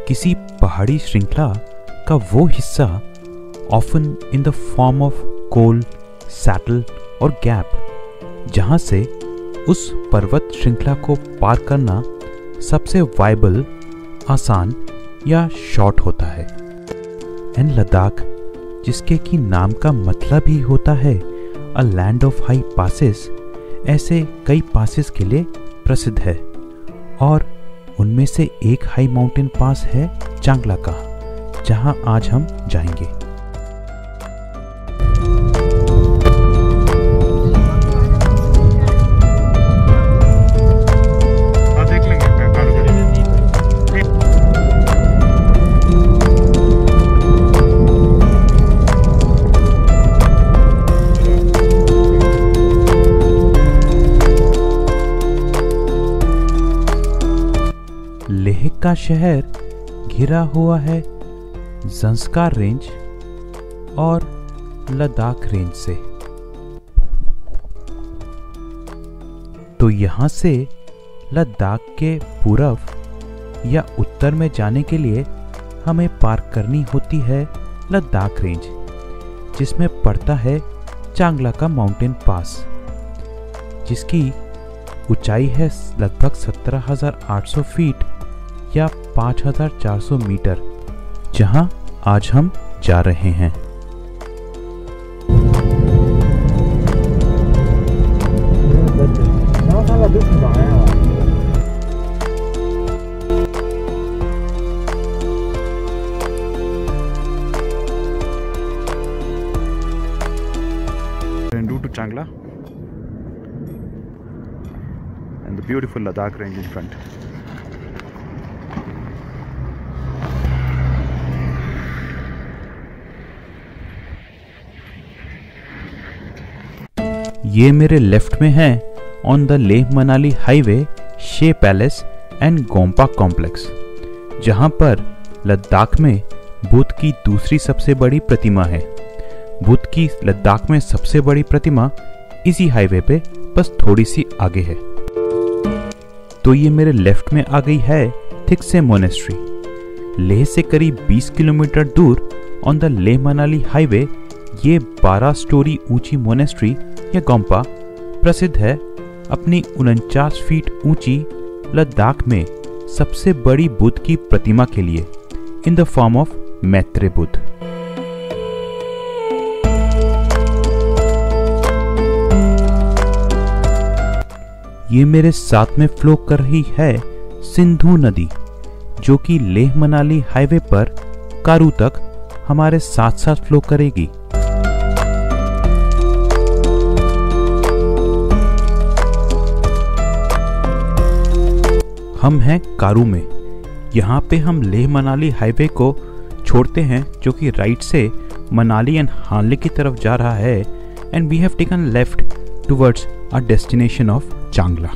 किसी पहाड़ी श्रृंखला का वो हिस्सा, often in the form of col, saddle और गैप, जहां से उस पर्वत श्रृंखला को पार करना सबसे वायबल, आसान या शॉर्ट होता है। एंड लद्दाख, जिसके की नाम का मतलब ही होता है a land of high passes, ऐसे कई पासेस के लिए प्रसिद्ध है और उनमें से एक हाई माउंटेन पास है चांगला का, जहां आज हम जाएंगे। लेह का शहर घिरा हुआ है ज़ंस्कार रेंज और लद्दाख रेंज से। तो यहां से लद्दाख के पूर्व या उत्तर में जाने के लिए हमें पार करनी होती है लद्दाख रेंज, जिसमें पड़ता है चांगला का माउंटेन पास, जिसकी ऊंचाई है लगभग 17,800 फीट या 5,400 मीटर, जहां आज हम जा रहे हैं। Rendu to Changla and the beautiful Ladakh range in front. ये मेरे लेफ्ट में है on the Leh Manali highway शे पैलेस एंड गोम्पा कॉम्प्लेक्स, जहां पर लद्दाख में बुद्ध की दूसरी सबसे बड़ी प्रतिमा है। बुद्ध की लद्दाख में सबसे बड़ी प्रतिमा इसी हाईवे पे बस थोड़ी सी आगे है। तो ये मेरे लेफ्ट में आ गई है थिक्से मोनेस्ट्री। लेह से करीब 20 किलोमीटर दूर on the Leh Manali highway ये 12 स्टोरी ऊंची मोनेस्ट्री या गोम्पा प्रसिद्ध है अपनी 49 फीट ऊंची लद्दाख में सबसे बड़ी बुद्ध की प्रतिमा के लिए, इन the form of Maitreya Buddha. ये मेरे साथ में फ्लो कर रही है सिंधु नदी, जो कि लेह मनाली हाईवे पर कारू तक हमारे साथ साथ फ्लो करेगी। हम हैं कारू में। यहाँ पे हम लेह मनाली हाईवे को छोड़ते हैं, जो कि राइट से मनाली एंड हानले की तरफ जा रहा है, and we have taken left towards our destination of Changla.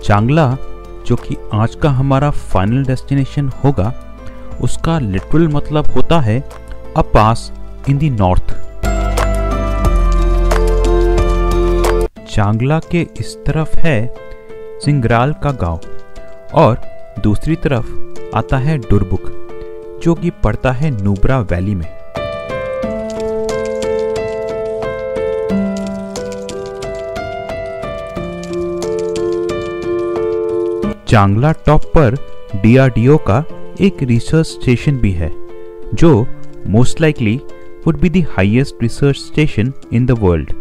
Changla, जो कि आज का हमारा फाइनल डेस्टिनेशन होगा, उसका लिटरल मतलब होता है अ पास इन द नॉर्थ। चांगला के इस तरफ है सिंगराल का गांव और दूसरी तरफ आता है डुरबुक, जो कि पड़ता है नुब्रा वैली में। चांगला टॉप पर DRDO का एक रिसर्च स्टेशन भी है, जो most likely would be the highest research station in the world.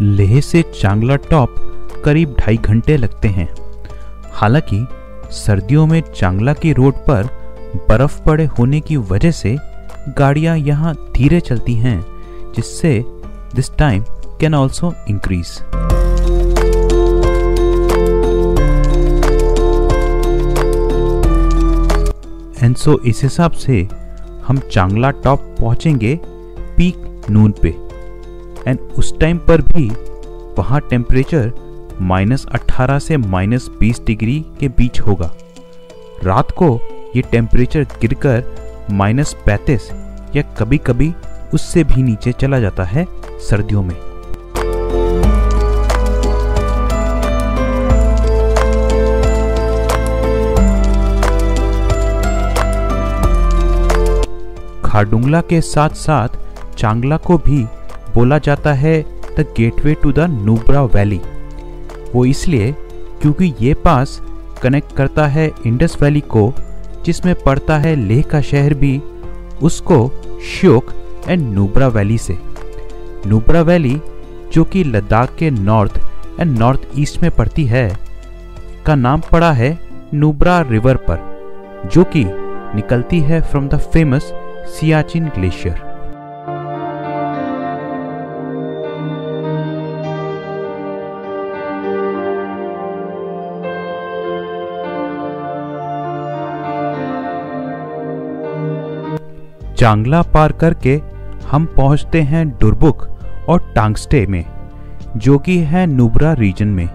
Leh से चांगला टॉप करीब 2.5 घंटे लगते हैं। हालांकि सर्दियों में चांगला की रोड पर बर्फ पड़े होने की वजह से गाड़ियां यहां धीरे चलती हैं, जिससे this time can also increase. And so इस हिसाब से हम चांगला टॉप पहुंचेंगे पीक नून पे, एंड उस टाइम पर भी वहाँ टेम्परेचर -18 से -20 डिग्री के बीच होगा। रात को ये टेम्परेचर गिरकर -35 या कभी कभी उससे भी नीचे चला जाता है सर्दियों में। खारडुंगला के साथ साथ चांगला को भी बोला जाता है the gateway to the Nubra valley. वो इसलिए क्योंकि ये पास कनेक्ट करता है इंडस वैली को, जिसमें पड़ता है लेह का शहर भी, उसको श्योक एंड नुब्रा वैली से। नुब्रा वैली जो कि लद्दाख के नॉर्थ एंड नॉर्थ ईस्ट में पड़ती है, का नाम पड़ा है नुब्रा रिवर पर, जो कि निकलती है from the famous Siachen glacier. चांगला पार करके हम पहुंचते हैं डुरबुक और टांगस्टे में, जो कि है नुब्रा रीजन में,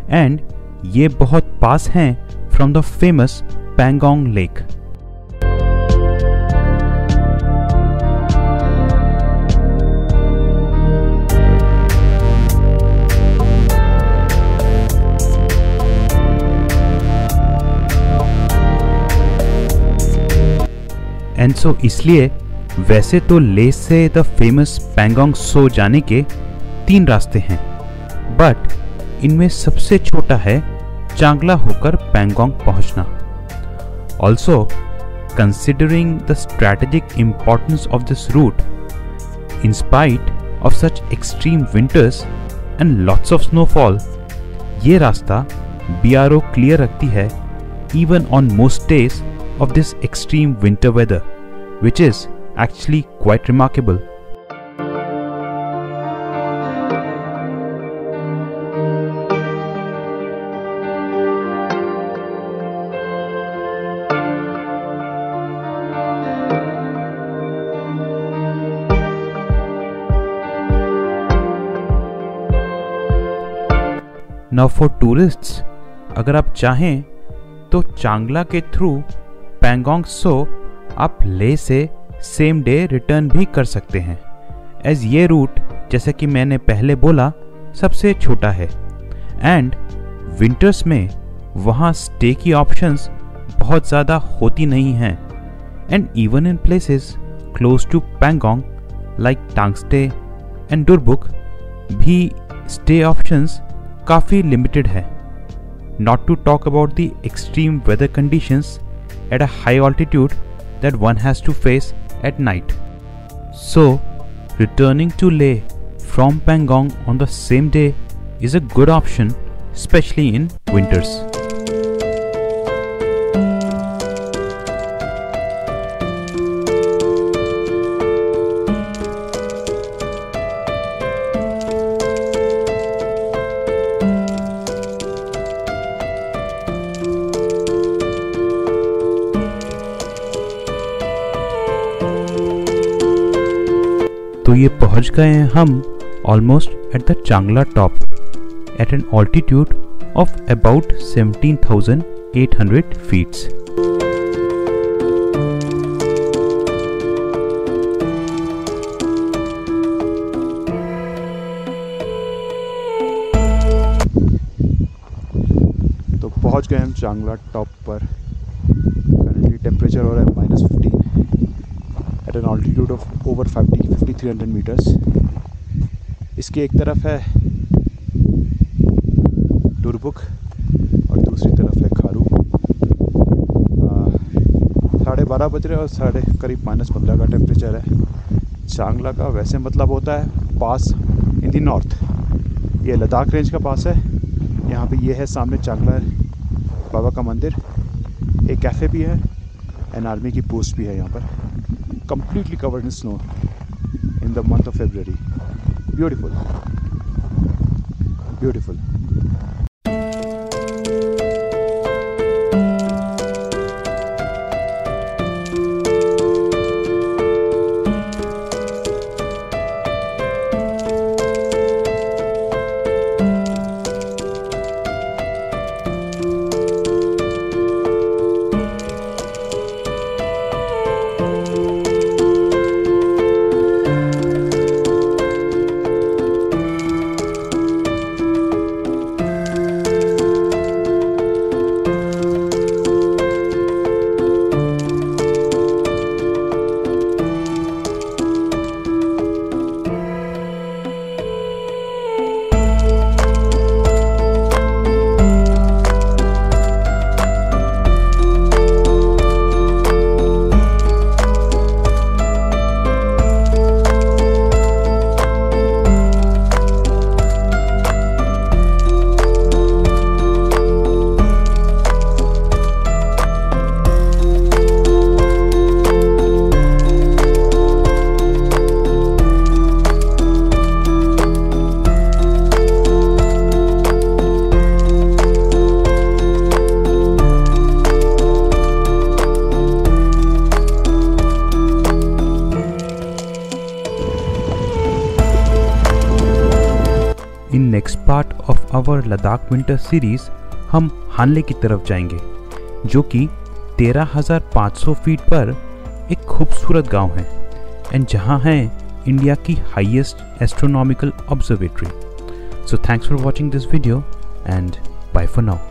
एंड ये बहुत पास हैं from the famous Pangong lake. And so इसलिए वैसे तो लेह से द फेमस पैंगोंग सो जाने के 3 रास्ते हैं, बट इनमें सबसे छोटा है चांगला होकर पैंगोंग पहुंचना। Also considering the strategic importance of this route, in spite of such extreme winters and lots of snowfall, ये रास्ता BRO क्लियर रखती है even on most days of this extreme winter weather, which is actually quite remarkable. Now for tourists, अगर आप चाहें तो चांगला के थ्रू पैंगोंग सो आप लेह से सेम डे रिटर्न भी कर सकते हैं, एज ये रूट जैसे कि मैंने पहले बोला सबसे छोटा है, एंड विंटर्स में वहाँ स्टे की ऑप्शंस बहुत ज़्यादा होती नहीं हैं, and even in places close to Pangong like Tangtse and Durbuk भी स्टे ऑप्शंस काफ़ी लिमिटेड है, not to talk about the extreme weather conditions at a high altitude that one has to face at night. So, returning to Leh from Pangong on the same day is a good option, especially in winters. तो ये पहुंच गए हैं हम almost at the Changla top at an altitude of about 17,800 feets. तो पहुंच गए हम चांगला टॉप पर। करंटली टेम्परेचर हो रहा है -15 at an altitude of over 5300 metres. इसकी एक तरफ है डुरबुक और दूसरी तरफ है खारू। 12:30 बज रहे और करीब -15 का टेम्परेचर है। चांगला का वैसे मतलब होता है पास इन दी नॉर्थ। ये लद्दाख रेंज का पास है। यहाँ पे ये है सामने चांगला बाबा का मंदिर, एक कैफ़े भी है एंड आर्मी की पोस्ट भी है यहाँ पर। completely covered in snow in the month of February. Beautiful, beautiful. Next part of our Ladakh winter series हम हानले की तरफ जाएंगे, जो कि 13,500 फीट पर एक खूबसूरत गांव है एंड जहां है इंडिया की highest astronomical observatory. So thanks for watching this video and bye for now.